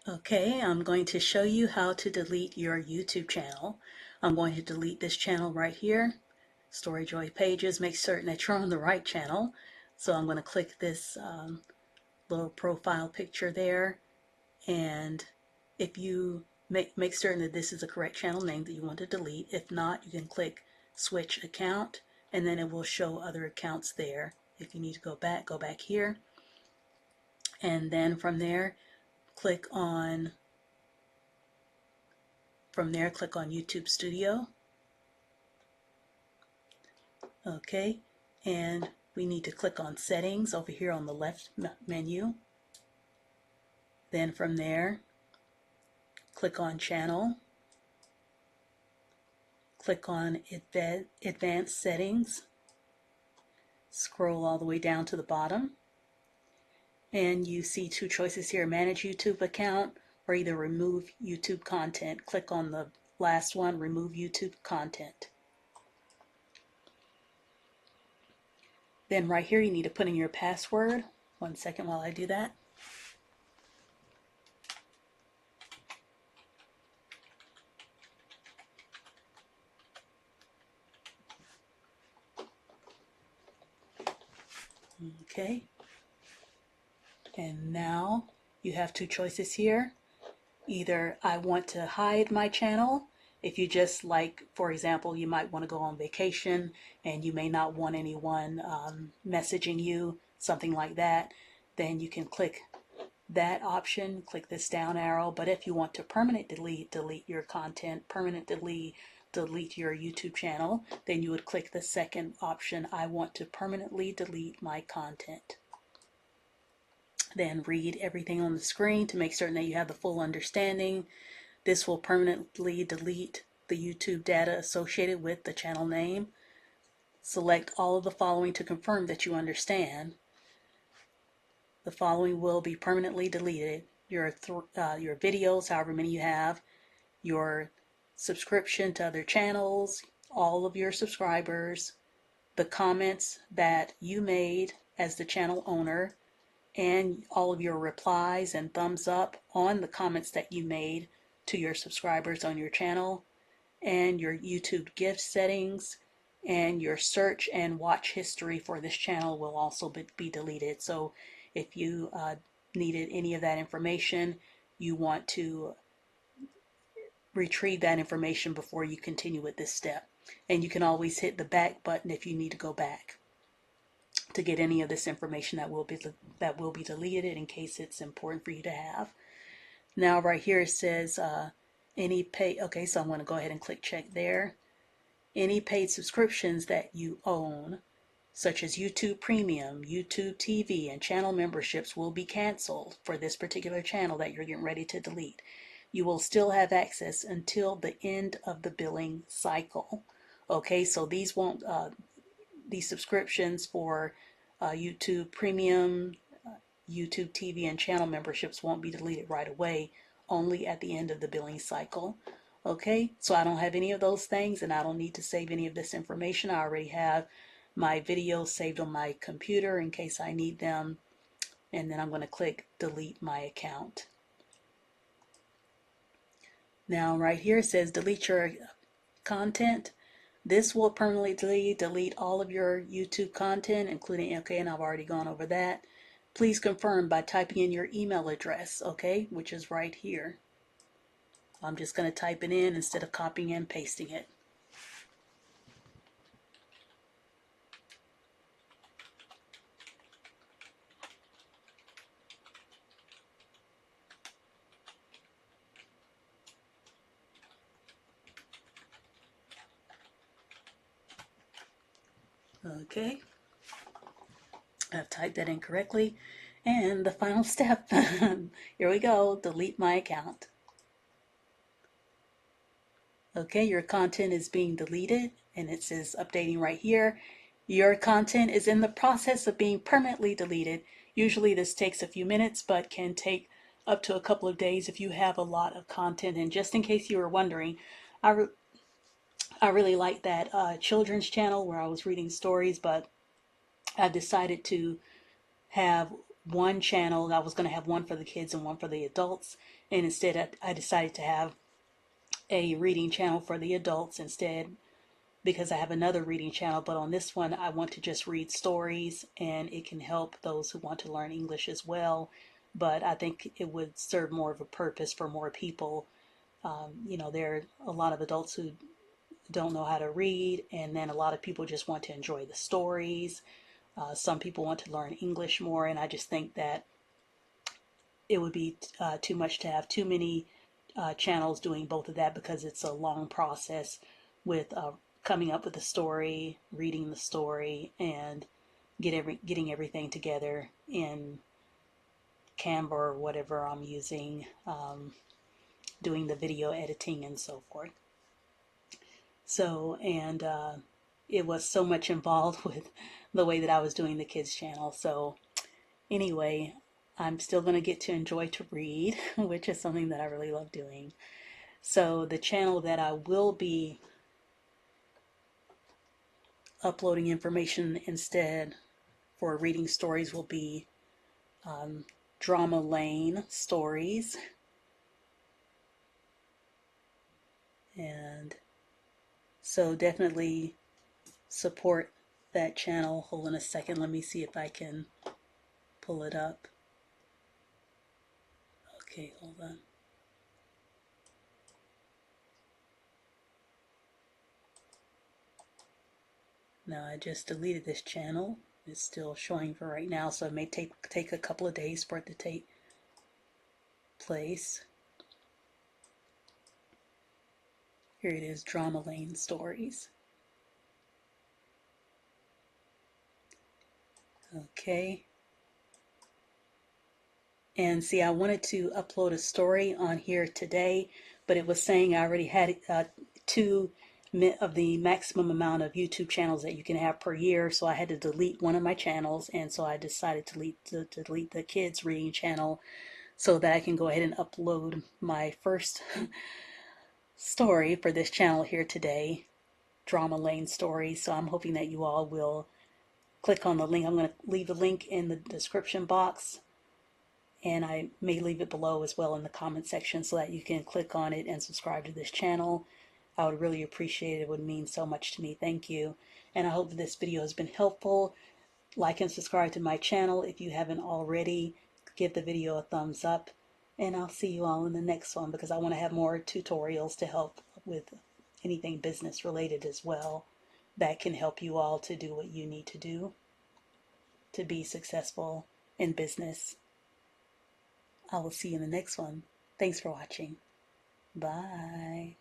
Okay, I'm going to show you how to delete your YouTube channel. I'm going to delete this channel right here, Story Joy Pages. Make certain that you're on the right channel. So I'm going to click this little profile picture there, and if you make certain that this is the correct channel name that you want to delete. If not, you can click switch account, and then it will show other accounts there. If you need to go back here, and then from there click on YouTube Studio. Okay, and we need to click on settings over here on the left menu. Then from there, click on channel, click on advanced settings, scroll all the way down to the bottom, and you see two choices here: manage YouTube account or either remove YouTube content. Click on the last one, remove YouTube content. Then right here you need to put in your password. 1 second while I do that. Okay, and now you have two choices here. Either I want to hide my channel. If you just, like, for example, you might want to go on vacation and you may not want anyone messaging you, something like that, then you can click that option, click this down arrow. But if you want to delete your content, delete your YouTube channel, then you would click the second option: I want to permanently delete my content. Then read everything on the screen to make certain that you have the full understanding. This will permanently delete the YouTube data associated with the channel name. Select all of the following to confirm that you understand. The following will be permanently deleted: your videos, however many you have, your subscription to other channels, all of your subscribers, the comments that you made as the channel owner, and all of your replies and thumbs up on the comments that you made to your subscribers on your channel, and your YouTube gift settings, and your search and watch history for this channel will also be deleted. So if you needed any of that information, you want to retrieve that information before you continue with this step. And you can always hit the back button if you need to go back to get any of this information that will be deleted, in case it's important for you to have. Now right here it says any pay. Okay, so I'm going to go ahead and click check there. Any paid subscriptions that you own, such as YouTube Premium, YouTube TV, and channel memberships, will be canceled for this particular channel that you're getting ready to delete. You will still have access until the end of the billing cycle. Okay, so these won't these subscriptions for YouTube Premium, YouTube TV, and channel memberships won't be deleted right away, only at the end of the billing cycle. Okay, so I don't have any of those things, and I don't need to save any of this information. I already have my videos saved on my computer in case I need them, and then I'm going to click delete my account. Now right here it says delete your content. This will permanently delete all of your YouTube content, including, okay, and I've already gone over that. Please confirm by typing in your email address, okay, which is right here. I'm just going to type it in instead of copying and pasting it. Okay, I've typed that in correctly. And the final step, here we go, delete my account. Okay, your content is being deleted, and it says updating right here. Your content is in the process of being permanently deleted. Usually this takes a few minutes, but can take up to a couple of days if you have a lot of content. And just in case you were wondering, I really like that children's channel where I was reading stories, but I've decided to have one channel. I was going to have one for the kids and one for the adults, and instead I decided to have a reading channel for the adults instead, because I have another reading channel, but on this one I want to just read stories, and it can help those who want to learn English as well. But I think it would serve more of a purpose for more people. There are a lot of adults who don't know how to read, and then a lot of people just want to enjoy the stories. Some people want to learn English more, and I just think that it would be too much to have too many channels doing both of that, because it's a long process with coming up with the story, reading the story, and getting everything together in Canva or whatever I'm using, doing the video editing and so forth. So, and it was so much involved with the way that I was doing the kids channel. So anyway, I'm still going to get to enjoy to read, which is something that I really love doing. So the channel that I will be uploading information instead for reading stories will be Drama Lane Stories. And so definitely support that channel. Hold on a second. Let me see if I can pull it up. Okay, hold on. Now I just deleted this channel. It's still showing for right now, so it may take a couple of days for it to take place. Here it is, Drama Lane Stories. Okay. And see, I wanted to upload a story on here today, but it was saying I already had 2 of the maximum amount of YouTube channels that you can have per year, so I had to delete one of my channels, and so I decided to delete the kids reading channel so that I can go ahead and upload my first story for this channel here today, Drama Lane Stories. So I'm hoping that you all will click on the link. I'm going to leave the link in the description box, and I may leave it below as well in the comment section so that you can click on it and subscribe to this channel. I would really appreciate it. It would mean so much to me. Thank you. And I hope that this video has been helpful. Like and subscribe to my channel if you haven't already. Give the video a thumbs up. And I'll see you all in the next one, because I want to have more tutorials to help with anything business related as well that can help you all to do what you need to do to be successful in business. I will see you in the next one. Thanks for watching. Bye.